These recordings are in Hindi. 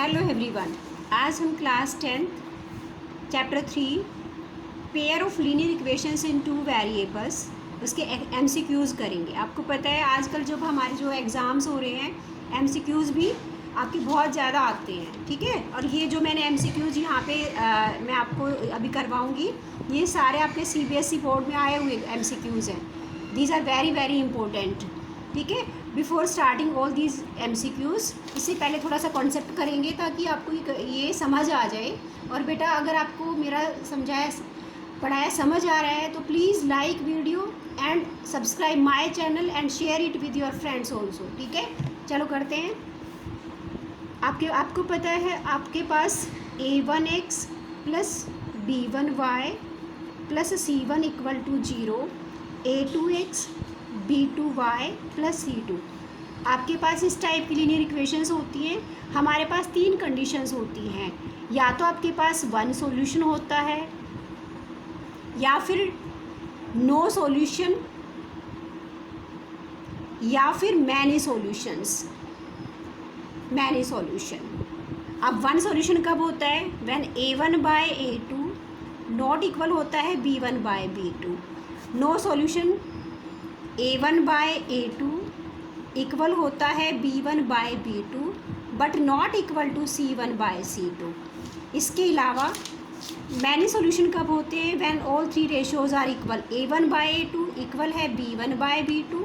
हेलो एवरीवन, आज हम class 10th chapter 3 pair of linear equations in two variables उसके एमसीक्यूज़ करेंगे। आपको पता है आजकल जब हमारे जो एग्ज़ाम्स हो रहे हैं एमसीक्यूज़ भी आपके बहुत ज़्यादा आते हैं, ठीक है। और ये जो मैंने एमसीक्यूज़ यहाँ पे मैं आपको अभी करवाऊँगी, ये सारे आपके सीबीएसई बोर्ड में आए हुए एमसीक्यूज़ हैं। These are very very important, ठीक है। Before starting all these MCQs, इससे पहले थोड़ा सा कॉन्सेप्ट करेंगे ताकि आपको ये समझ आ जाए। और बेटा अगर आपको मेरा समझाया पढ़ाया समझ आ रहा है तो please like video and subscribe my channel and share it with your friends also, ठीक है। चलो करते हैं। आपको पता है आपके पास a1x plus b1y plus c1 equal to 0, a2x b2y plus c2। आपके पास इस टाइप की लीनियर इक्वेशंस होती हैं। हमारे पास तीन कंडीशंस होती हैं, या तो आपके पास वन सॉल्यूशन होता है, या फिर नो सॉल्यूशन, या फिर मैनी सॉल्यूशंस। Many solution. अब वन सॉल्यूशन कब होता है? When a1 by a2 not equal होता है b1 by b2। No solution a1 by a2 equal होता है b1 by b2 but not equal to c1 by c2। इसके अलावा मैनी सॉल्यूशन कब होते हैं? When all three ratios are equal. a1 by a2 equal है b1 बाय b2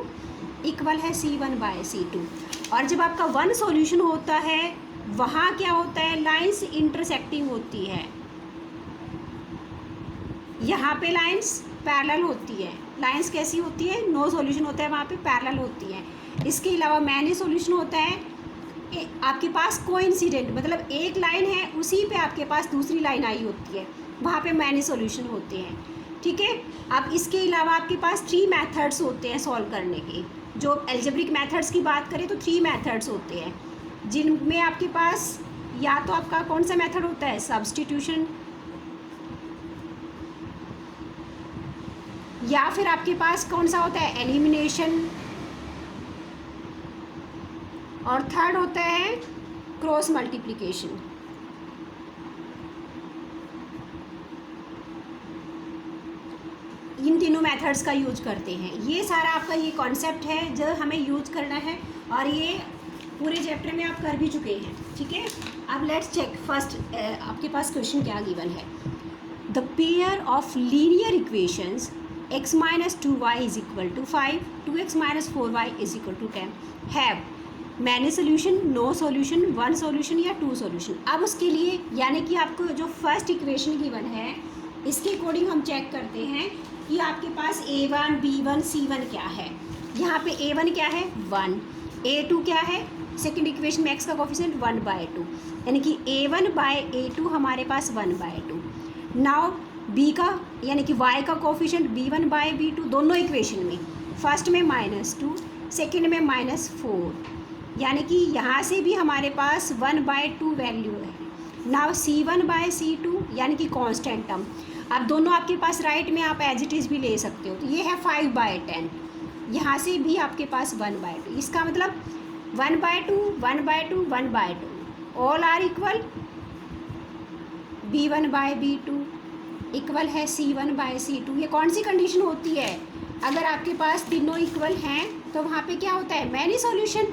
इक्वल है c1 बाय c2। और जब आपका वन सॉल्यूशन होता है वहाँ क्या होता है? लाइंस इंटरसेक्टिंग होती है। यहाँ पे लाइंस पैरेलल होती है। लाइंस कैसी होती है? नो सॉल्यूशन होता है वहाँ पे पैरेलल होती है। इसके अलावा मैनी सॉल्यूशन होता है आपके पास कोइंसिडेंट, मतलब एक लाइन है उसी पे आपके पास दूसरी लाइन आई होती है, वहाँ पे मैनी सॉल्यूशन होते हैं, ठीक है। अब इसके अलावा आपके पास 3 मेथड्स होते हैं सॉल्व करने के। जो एल्जेब्रिक मेथड्स की बात करें तो 3 मेथड्स होते हैं, जिनमें आपके पास या तो आपका कौन सा मेथड होता है? सब्स्टिट्यूशन, या फिर आपके पास कौन सा होता है? एलिमिनेशन, और थर्ड होता है क्रॉस मल्टीप्लिकेशन। इन तीनों मेथड्स का यूज करते हैं। ये सारा आपका ये कॉन्सेप्ट है जो हमें यूज करना है, और ये पूरे चैप्टर में आप कर भी चुके हैं, ठीक है। अब लेट्स चेक फर्स्ट आपके पास क्वेश्चन क्या गिवन है। The pair of linear equations x minus 2y is equal to 5, 2x minus 4y is equal to 10 have many solution, no solution, one solution या टू सोल्यूशन। अब उसके लिए यानी कि आपको जो फर्स्ट इक्वेशन गिवन है इसके अकॉर्डिंग हम चेक करते हैं कि आपके पास a1 b1 c1 क्या है। यहाँ पे a1 क्या है? 1, a2 क्या है? सेकेंड इक्वेशन में x का कोफिशिएंट 1/2, यानी कि a1 बाय a2 हमारे पास 1/2। नाउ b का यानी कि y का कोफिशिएंट b1 बाय b2 दोनों इक्वेशन में, फर्स्ट में -2 सेकेंड में -4, यानी कि यहाँ से भी हमारे पास 1/2 वैल्यू है। नाउ c1 बाय c2 यानी कि कांस्टेंट टर्म। अब दोनों आपके पास राइट में आप एज इट इज़ भी ले सकते हो, तो ये है 5/10। यहाँ से भी आपके पास 1/2, इसका मतलब 1/2 1/2 1/2 all are equal. b1 by b2 equal है c1 बाय c2। ये कौन सी कंडीशन होती है? अगर आपके पास तीनों इक्वल हैं तो वहाँ पे क्या होता है? Many solution.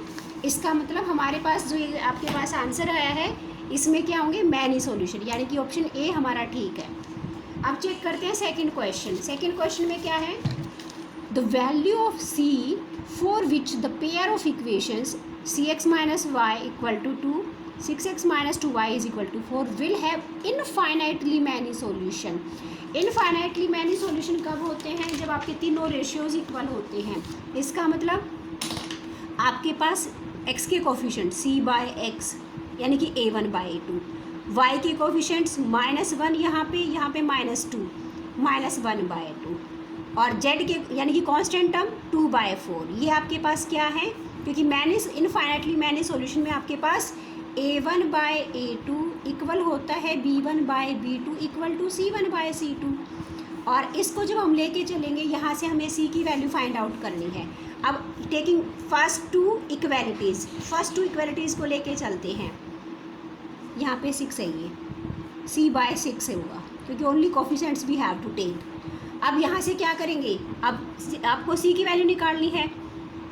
इसका मतलब हमारे पास जो ये आपके पास आंसर आया है इसमें क्या होंगे? मैनी सॉल्यूशन, यानी कि ऑप्शन ए हमारा ठीक है। अब चेक करते हैं सेकंड क्वेश्चन। सेकंड क्वेश्चन में क्या है? The value of c for which the pair of equations cx minus y equal to 2, 6x minus 2y is equal to 4 will have infinitely many solution. Infinitely many solution कब होते हैं? जब आपके तीनों रेशियोज इक्वल होते हैं। इसका मतलब आपके पास x के कोफिशिएंट c बाय x यानी कि a1 बाय a2, y के कोफिशिएंट्स -1 यहाँ पे -2 -1/2, और z के यानी कि कांस्टेंट टर्म 2/4। ये आपके पास क्या है? क्योंकि मैनी इनफाइनाइटली मैनी सॉल्यूशन में आपके पास a1 बाय a2 इक्वल होता है b1 by b2 equal to c1 by c2। और इसको जब हम लेके चलेंगे यहाँ से हमें c की वैल्यू फाइंड आउट करनी है। अब टेकिंग फर्स्ट टू इक्वेलिटीज़ को लेके चलते हैं। यहाँ पे 6 है, ये C/6 है होगा, क्योंकि only coefficients we have to take. अब यहाँ से क्या करेंगे, अब आपको C की वैल्यू निकालनी है,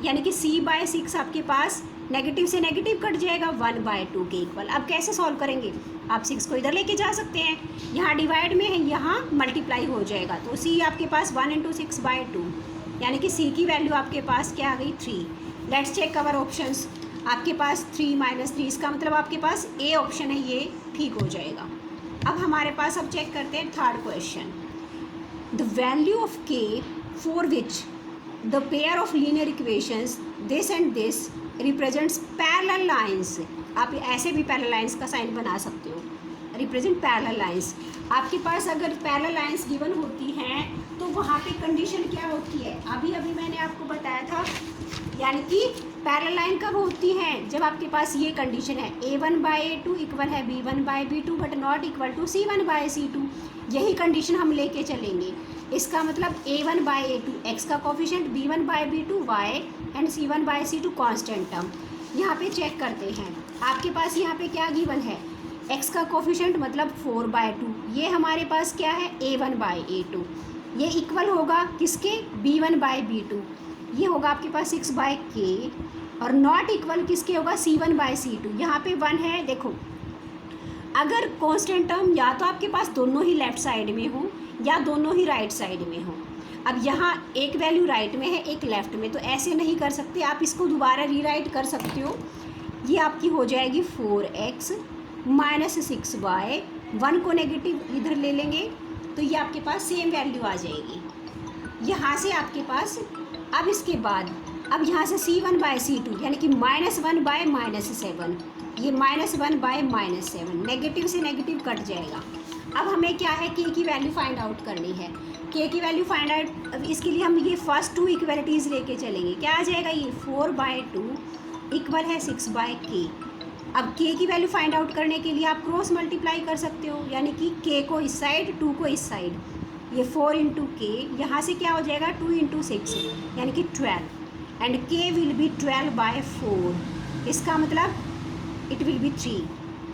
यानी कि C/6 आपके पास नेगेटिव से नेगेटिव कट जाएगा 1/2 के इक्वल। अब कैसे सॉल्व करेंगे, आप 6 को इधर लेके जा सकते हैं, यहाँ डिवाइड में है, यहाँ मल्टीप्लाई हो जाएगा, तो C आपके पास 1 × 6/2, यानी कि C की वैल्यू आपके पास क्या आ गई 3। Let's check our options. आपके पास 3 - 3, इसका मतलब आपके पास A ऑप्शन है, ये ठीक हो जाएगा। अब हमारे पास, अब चेक करते हैं third question. The value of K for which the pair of linear equations this and this represents parallel lines. आप ऐसे भी पैरेलल लाइंस का साइन बना सकते हो, रिप्रेजेंट पैरेलल लाइंस। आपके पास अगर पैरेलल लाइंस गिवन होती हैं तो वहाँ पे कंडीशन क्या होती है, अभी अभी मैंने आपको बताया था, यानी कि पैरेलल लाइन कब होती है, जब आपके पास ये कंडीशन है A1/A2 इक्वल है B1/B2 but not equal to C1/C2। यही कंडीशन हम लेके चलेंगे। इसका मतलब A1/A2 x का coefficient, B1/B2 y and C1/C2 constant term. यहाँ पे चेक करते हैं, आपके पास यहाँ पे क्या गिवन है, x का कोफिशिएंट मतलब 4/2, ये हमारे पास क्या है A1/A2, ये इक्वल होगा किसके, B1/B2, ये होगा आपके पास 6/K, और नॉट इक्वल किसके होगा, C1/C2। यहाँ पे 1 है, देखो अगर कांस्टेंट टर्म या तो आपके पास दोनों ही लेफ्ट साइड में हो या दोनों ही राइट साइड में हो। अब यहाँ एक वैल्यू राइट में है, एक लेफ़्ट में, तो ऐसे नहीं कर सकते, आप इसको दोबारा रीराइट कर सकते हो। ये आपकी हो जाएगी 4x - 6y, 1 को नेगेटिव इधर ले लेंगे तो ये आपके पास सेम वैल्यू आ जाएगी। यहाँ से आपके पास, अब इसके बाद, अब यहाँ से C1/C2 यानी कि -1/-7, ये -1/-7, नेगेटिव से नेगेटिव कट जाएगा। अब हमें क्या है, K की वैल्यू फाइंड आउट करनी है। K की वैल्यू फाइंड आउट, अब इसके लिए हम ये फर्स्ट 2 इक्वलिटीज़ लेके चलेंगे। क्या आ जाएगा, ये 4/2 इक्वल है 6/K। अब K की वैल्यू फाइंड आउट करने के लिए आप क्रॉस मल्टीप्लाई कर सकते हो, यानी कि K को इस साइड, 2 को इस साइड, ये 4 × K, यहाँ से क्या हो जाएगा 2 × 6 यानी कि 12, एंड K विल बी 12/4, इसका मतलब it will be 3,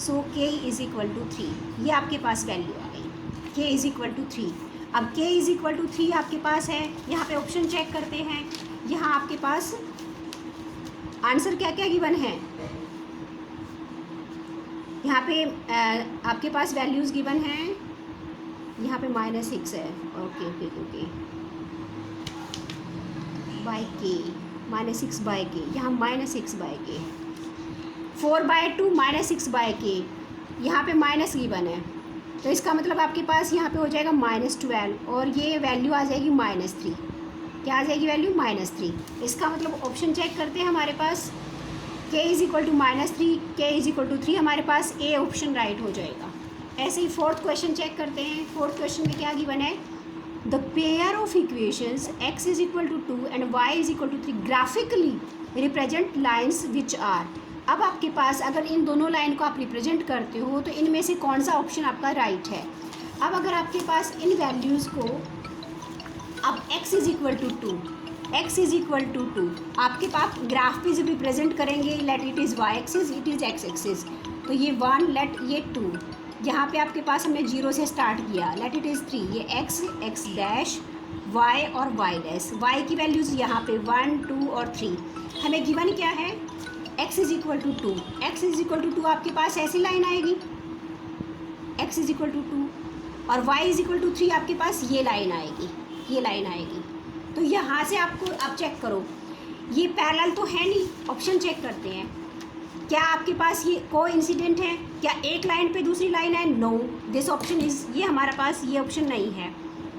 so K is equal to 3। ये आपके पास वैल्यू आ गई, K इज़ इक्वल टू 3। अब K इज़ इक्वल टू 3 आपके पास है। यहाँ पे ऑप्शन चेक करते हैं, यहाँ आपके पास आंसर क्या क्या गिवन है, यहाँ पे आपके पास वैल्यूज़ गिवन हैं, यहाँ पे -6 है, okay okay okay, by K, -6/K, यहाँ -6/K, 4/2 -6/K, यहाँ पे माइनस गिवन है, तो इसका मतलब आपके पास यहाँ पे हो जाएगा -12, और ये वैल्यू आ जाएगी -3। क्या आ जाएगी वैल्यू, -3। इसका मतलब ऑप्शन चेक करते हैं, हमारे पास K is equal to -3, K is equal to 3, हमारे पास A ऑप्शन राइट हो जाएगा। ऐसे ही फोर्थ क्वेश्चन चेक करते हैं। फोर्थ क्वेश्चन में क्या गिवन है, the pair of equations x is equal to 2 and y is equal to 3 graphically represent lines which are. अब आपके पास अगर इन दोनों लाइन को आप रिप्रेजेंट करते हो तो इनमें से कौन सा ऑप्शन आपका राइट है। अब अगर आपके पास इन वैल्यूज़ को, अब x is equal to 2, x is equal to 2, आपके पास ग्राफ पे जब रिप्रेजेंट करेंगे, let it is y axis, it is x axis, तो ये 1, लेट ये 2, यहाँ पे आपके पास हमने 0 से स्टार्ट किया, लेट इट इज़ 3, ये x, x डैश, y और y डैश, y की वैल्यूज़ यहाँ पे 1, 2 और 3। हमें गिवन क्या है, x is equal to 2, x is equal to 2 आपके पास ऐसी लाइन आएगी, x इज इक्वल टू 2, और y इज इक्वल टू 3 आपके पास ये लाइन आएगी, ये लाइन आएगी। तो यहाँ से आपको अब चेक करो, ये पैरेलल तो है नहीं, ऑप्शन चेक करते हैं, क्या आपके पास ये कोइंसिडेंट है, क्या एक लाइन पे दूसरी लाइन है, नो, दिस ऑप्शन इज़, ये हमारे पास ये ऑप्शन नहीं है।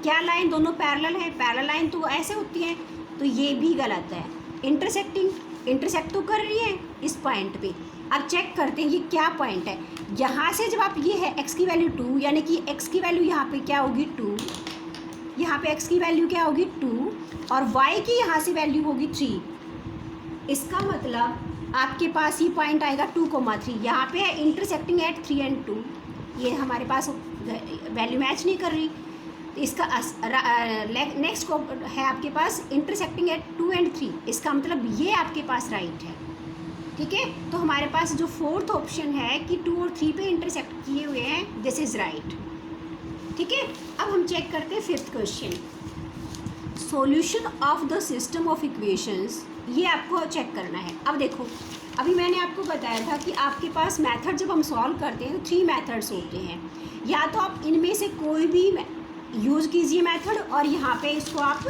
क्या लाइन दोनों पैरेलल है, पैरेलल लाइन तो ऐसे होती हैं, तो ये भी गलत है। इंटरसेक्टिंग, इंटरसेक्ट तो कर रही है इस पॉइंट पे। अब चेक करते हैं ये क्या पॉइंट है, यहाँ से जब आप, ये है x की वैल्यू 2, यानी कि x की वैल्यू यहाँ पे क्या होगी 2, यहाँ पे x की वैल्यू क्या होगी 2, और y की यहाँ से वैल्यू होगी 3। इसका मतलब आपके पास ये पॉइंट आएगा 2,3, यहाँ पे है इंटरसेक्टिंग एट 3 and 2, ये हमारे पास वैल्यू मैच नहीं कर रही। इसका नेक्स्ट को है आपके पास इंटरसेक्टिंग एट 2 and 3, इसका मतलब ये आपके पास राइट है। ठीक है, तो हमारे पास जो फोर्थ ऑप्शन है कि 2 और 3 पे इंटरसेक्ट किए हुए हैं, दिस इज राइट। ठीक है, अब हम चेक करते हैं fifth question, solution of the system of equations. ये आपको चेक करना है। अब देखो, अभी मैंने आपको बताया था कि आपके पास मेथड जब हम सॉल्व करते हैं तो 3 मेथड्स होते हैं। या तो आप इनमें से कोई भी यूज़ कीजिए मेथड और यहाँ पे इसको आप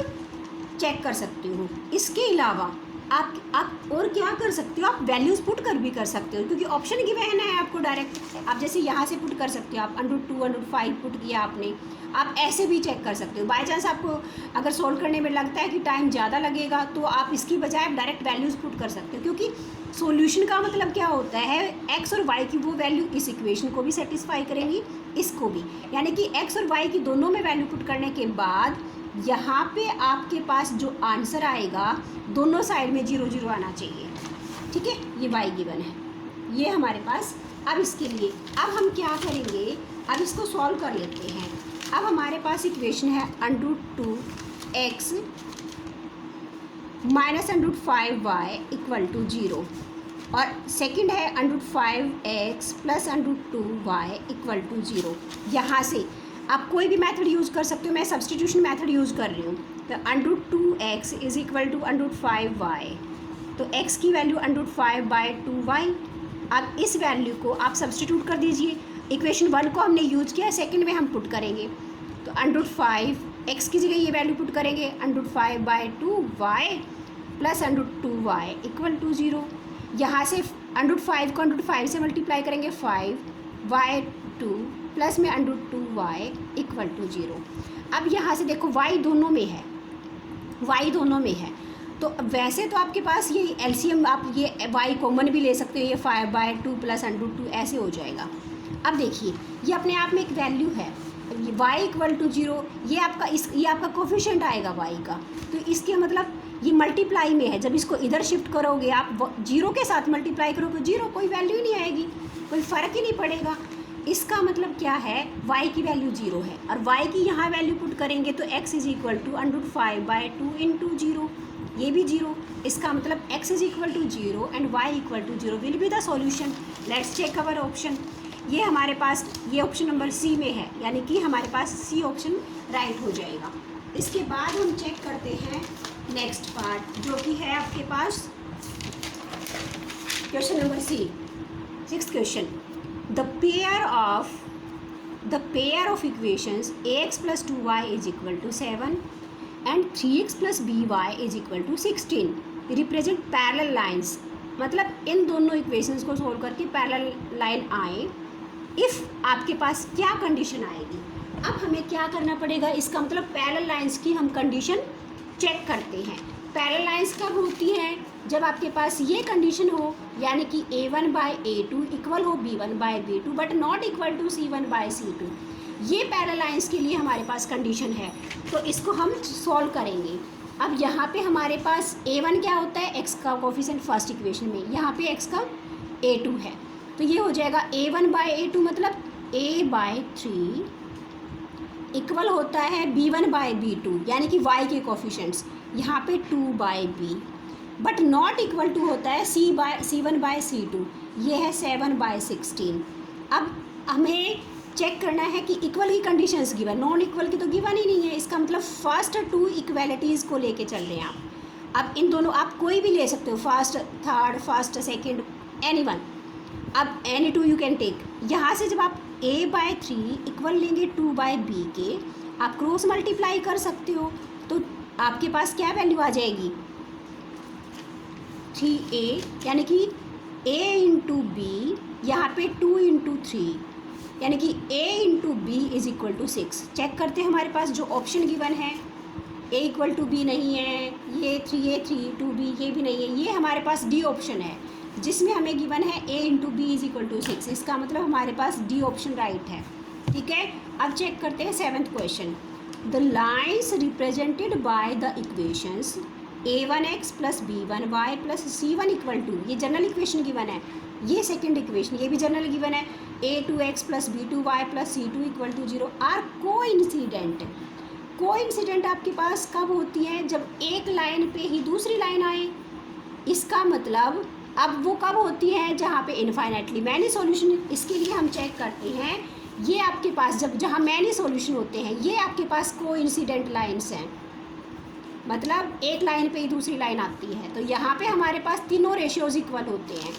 चेक कर सकते हो। इसके अलावा आप और क्या कर सकते हो, आप वैल्यूज़ पुट कर भी कर सकते हो, क्योंकि ऑप्शन गिवन है आपको डायरेक्ट। आप जैसे यहाँ से पुट कर सकते हो, आप √2 √5 पुट किया आपने, आप ऐसे भी चेक कर सकते हो। बाई चांस आपको अगर सोल्व करने में लगता है कि टाइम ज़्यादा लगेगा तो आप इसकी बजाय आप डायरेक्ट वैल्यूज़ पुट कर सकते हो, क्योंकि सॉल्यूशन का मतलब क्या होता है, एक्स और वाई की वो वैल्यू इस इक्वेशन को भी सेटिस्फाई करेंगी, इसको भी। यानी कि एक्स और वाई की दोनों में वैल्यू पुट करने के बाद यहाँ पे आपके पास जो आंसर आएगा दोनों साइड में 0 0 आना चाहिए। ठीक है, ये वाई गिवन है, ये हमारे पास। अब इसके लिए अब हम क्या करेंगे, अब इसको सॉल्व कर लेते हैं। अब हमारे पास इक्वेशन है √2x minus √5y equal to 0, और सेकंड है √5x plus √2y equal to 0। यहाँ से आप कोई भी मेथड यूज़ कर सकते हो, मैं सब्सटीट्यूशन मेथड यूज़ कर रही हूँ। तो √2x is equal to √5y, तो x की वैल्यू √5/2y। अब इस वैल्यू को आप सब्सटीट्यूट कर दीजिए। इक्वेशन 1 को हमने यूज किया, सेकंड में हम पुट करेंगे। तो √5x की जगह ये वैल्यू पुट करेंगे √5/2y plus √2y equal to 0। यहाँ से √5 को √5 से मल्टीप्लाई करेंगे 5/2 प्लस में √2y इक्वल टू 0। अब यहाँ से देखो y दोनों में है, y दोनों में है, तो वैसे तो आपके पास ये एलसीएम, आप ये y कॉमन भी ले सकते हो, ये 5/2 प्लस √2 ऐसे हो जाएगा। अब देखिए, ये अपने आप में एक वैल्यू है, y इक्वल टू 0, ये आपका कोफिशिएंट आएगा y का। तो इसके मतलब ये मल्टीप्लाई में है, जब इसको इधर शिफ्ट करोगे आप 0 के साथ मल्टीप्लाई करोगे 0, कोई वैल्यू ही नहीं आएगी, कोई फ़र्क ही नहीं पड़ेगा। इसका मतलब क्या है, y की वैल्यू 0 है और y की यहाँ वैल्यू पुट करेंगे तो x is equal to √5/2 into 0, ये भी 0। इसका मतलब x is equal to 0 and y equal to 0 will be the solution. Let's check our option. ये हमारे पास ये ऑप्शन नंबर सी में है, यानी कि हमारे पास सी ऑप्शन राइट हो जाएगा। इसके बाद हम चेक करते हैं नेक्स्ट पार्ट, जो कि है आपके पास question number C, 6th question. The pair of equations ax plus 2y is equal to 7 and 3x plus by is equal to 16 represent parallel lines। मतलब इन दोनों इक्वेशंस को सोल्व करके पैरेलल लाइन आए, इफ़ आपके पास क्या कंडीशन आएगी। अब हमें क्या करना पड़ेगा, इसका मतलब पैरेलल लाइंस की हम कंडीशन चेक करते हैं। पैरेलल लाइंस कब होती हैं, जब आपके पास ये कंडीशन हो, यानी कि a1/a2 इक्वल हो b1/b2 but not equal to c1/c2। ये पैरेलल लाइंस के लिए हमारे पास कंडीशन है, तो इसको हम सॉल्व करेंगे। अब यहाँ पे हमारे पास a1 क्या होता है, x का कोफिशिएंट फर्स्ट इक्वेशन में, यहाँ पे x का a2 है, तो ये हो जाएगा a1/a2 मतलब a/3 इक्वल होता है b1/b2, यानी कि y के कोफिशिएंट्स, यहाँ पे 2/b, but not equal to होता है c1/c2, ये है 7/16। अब हमें चेक करना है कि इक्वल ही कंडीशंस गिवन, नॉन इक्वल की तो गिवन ही नहीं है। इसका मतलब फर्स्ट 2 इक्वेलिटीज़ को लेके चल रहे हैं आप। अब इन दोनों आप कोई भी ले सकते हो, first third first second anyone, अब एनी 2 यू कैन टेक। यहाँ से जब आप a/3 इक्वल लेंगे 2/b के, आप क्रॉस मल्टीप्लाई कर सकते हो, तो आपके पास क्या वैल्यू आ जाएगी 3a, यानी कि a इंटू बी, यहाँ पे 2 इंटू 3, यानी कि a into b is equal to 6। Check करते हैं हमारे पास जो ऑप्शन गिवन है, a इक्वल टू बी नहीं है, ये 3a 2b ये भी नहीं है, ये हमारे पास डी ऑप्शन है जिसमें हमें गिवन है a into b is equal to 6। इसका मतलब हमारे पास डी ऑप्शन राइट है। ठीक है, अब चेक करते हैं 7th question. The lines represented by the equations a1x plus b1y plus c1 equal to, ये जनरल इक्वेशन गिवन है, ये सेकेंड इक्वेशन ये भी जनरल गिवन है, a2x plus b2y plus c2 equal to 0 are coincident. Coincident आपके पास कब होती है, जब एक लाइन पे ही दूसरी लाइन आए। इसका मतलब अब वो कब होती है, जहाँ पे इनफाइनाइटली मैनी सॉल्यूशन। इसके लिए हम चेक करते हैं, ये आपके पास जब जहाँ मैनी सॉल्यूशन होते हैं, ये आपके पास कोइंसिडेंट लाइंस हैं, मतलब एक लाइन पे ही दूसरी लाइन आती है, तो यहाँ पे हमारे पास तीनों रेशियोज इक्वल होते हैं।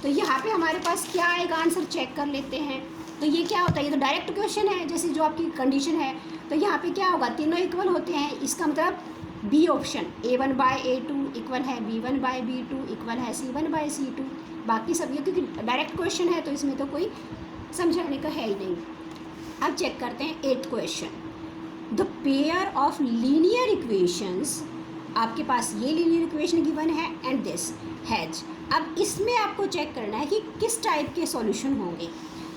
तो यहाँ पे हमारे पास क्या आएगा, आंसर चेक कर लेते हैं। तो ये क्या होता है, ये तो डायरेक्ट क्वेश्चन है, जैसे जो आपकी कंडीशन है। तो यहाँ पे क्या होगा, तीनों इक्वल होते हैं, इसका मतलब बी ऑप्शन A1/A2 इक्वल है B1/B2 इक्वल है C1/C2। बाकी सब ये क्योंकि डायरेक्ट क्वेश्चन है तो इसमें तो कोई समझाने का है ही नहीं। अब चेक करते हैं 8th question. The pair of linear equations, आपके पास ये लीनियर इक्वेशन गिवन है एंड दिस हैज। अब इसमें आपको चेक करना है कि किस टाइप के सॉल्यूशन होंगे।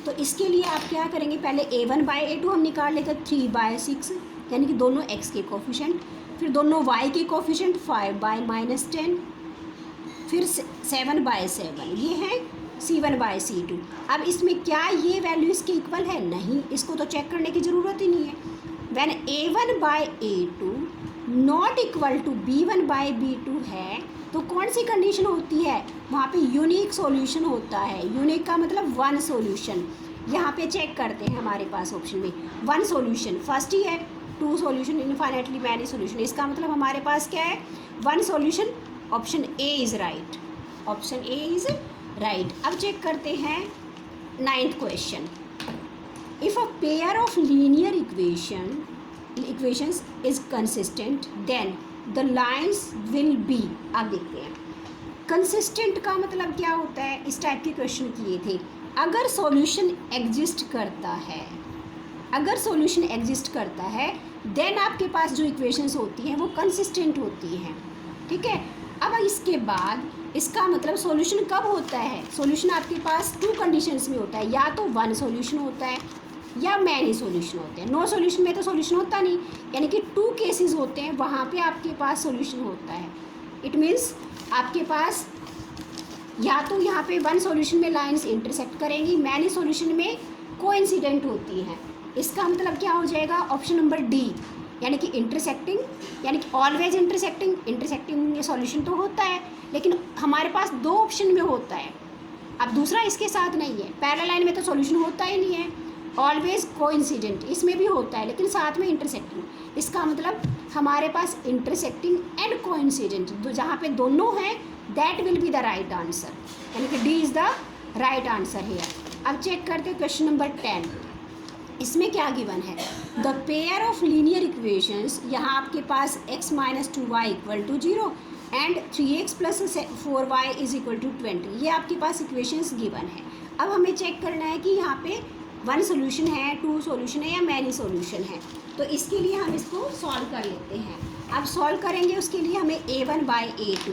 तो इसके लिए आप क्या करेंगे, पहले A1/A2 हम निकाल लेते हैं 3/6, यानी कि दोनों x के कोफिशेंट, फिर दोनों y के कोफिशेंट 5/-10, फिर 7/7, ये है C1/C2। अब इसमें क्या ये वैल्यू इसके इक्वल है, नहीं, इसको तो चेक करने की ज़रूरत ही नहीं है। When A1/A2 not equal to B1/B2 है, तो कौन सी कंडीशन होती है, वहाँ पे यूनिक सॉल्यूशन होता है। यूनिक का मतलब वन सॉल्यूशन। यहाँ पे चेक करते हैं, हमारे पास ऑप्शन में वन सॉल्यूशन फर्स्ट ही है, two solution infinitely many solution. इसका मतलब हमारे पास क्या है, one solution. Option A is right, option A is right. अब चेक करते हैं 9th question. If a pair of linear equations is consistent then the lines will be. आप देखते हैं कंसिस्टेंट का मतलब क्या होता है, इस टाइप के क्वेश्चन किए थे। अगर सॉल्यूशन एग्जिस्ट करता है, अगर सॉल्यूशन एग्जिस्ट करता है देन आपके पास जो इक्वेशंस होती हैं वो कंसिस्टेंट होती हैं, ठीक है। अब इसके बाद इसका मतलब सॉल्यूशन कब होता है, सॉल्यूशन आपके पास टू कंडीशंस में होता है, या तो वन सॉल्यूशन होता है या मैनी सॉल्यूशन होते हैं। नो सॉल्यूशन में तो सॉल्यूशन होता नहीं, यानी कि टू केसेस होते हैं, वहाँ पे आपके पास सॉल्यूशन होता है। इट मीन्स आपके पास या तो यहाँ पे वन सॉल्यूशन में लाइंस इंटरसेक्ट करेंगी, मैनी सॉल्यूशन में कोइंसिडेंट होती हैं। इसका मतलब क्या हो जाएगा, ऑप्शन नंबर डी, यानी कि इंटरसेक्टिंग, यानी कि ऑलवेज इंटरसेक्टिंग। इंटरसेक्टिंग ये सॉल्यूशन तो होता है, लेकिन हमारे पास दो ऑप्शन में होता है। अब दूसरा इसके साथ नहीं है, पैरेलल लाइन में तो सॉल्यूशन होता ही नहीं है। ऑलवेज कोइंसिडेंट इसमें भी होता है, लेकिन साथ में इंटरसेक्टिंग। इसका मतलब हमारे पास इंटरसेक्टिंग एंड कोइंसिडेंट जहाँ पे दोनों हैं, that will be the right answer, यानी कि D is the right answer here. अब चेक करते हैं क्वेश्चन नंबर 10। इसमें क्या गिवन है, the pair of linear equations, यहाँ आपके पास x - 2y = 0 and 3x + 4y = 20। ये आपके पास इक्वेशंस गिवन है। अब हमें चेक करना है कि यहाँ पे वन सॉल्यूशन है, टू सॉल्यूशन है या मैनी सॉल्यूशन है। तो इसके लिए हम इसको सॉल्व कर लेते हैं। अब सॉल्व करेंगे उसके लिए हमें A1/A2,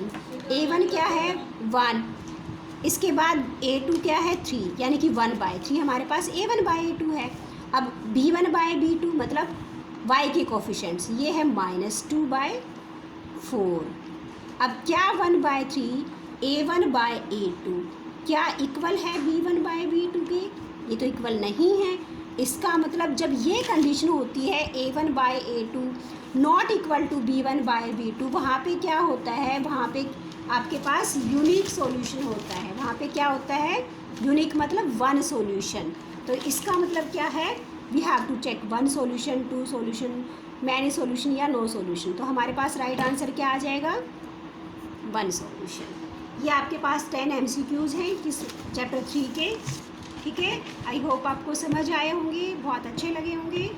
A1 क्या है 1, इसके बाद A2 क्या है 3, यानी कि 1/3 हमारे पास A1/A2 है। अब B1/B2 मतलब y के कोफिशेंट्स, ये है -2/4। अब क्या 1/3 A1/A2 क्या इक्वल है B1/B2 के, ये तो इक्वल नहीं है। इसका मतलब जब ये कंडीशन होती है A1/A2 not equal to B1/B2, वहाँ पे क्या होता है, वहाँ पे आपके पास यूनिक सॉल्यूशन होता है। वहाँ पे क्या होता है, यूनिक मतलब वन सॉल्यूशन। तो इसका मतलब क्या है, we have to check one solution, two solution, many solution या नो सॉल्यूशन। तो हमारे पास राइट आंसर क्या आ जाएगा, वन सॉल्यूशन। ये आपके पास 10 MCQs हैं किस चैप्टर 3 के, ठीक है। आई होप आपको समझ आए होंगे, बहुत अच्छे लगे होंगे।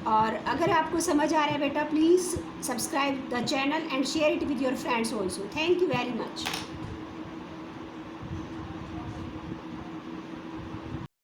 और अगर आपको समझ आ रहा है बेटा, please subscribe the channel and share it with your friends also. Thank you very much.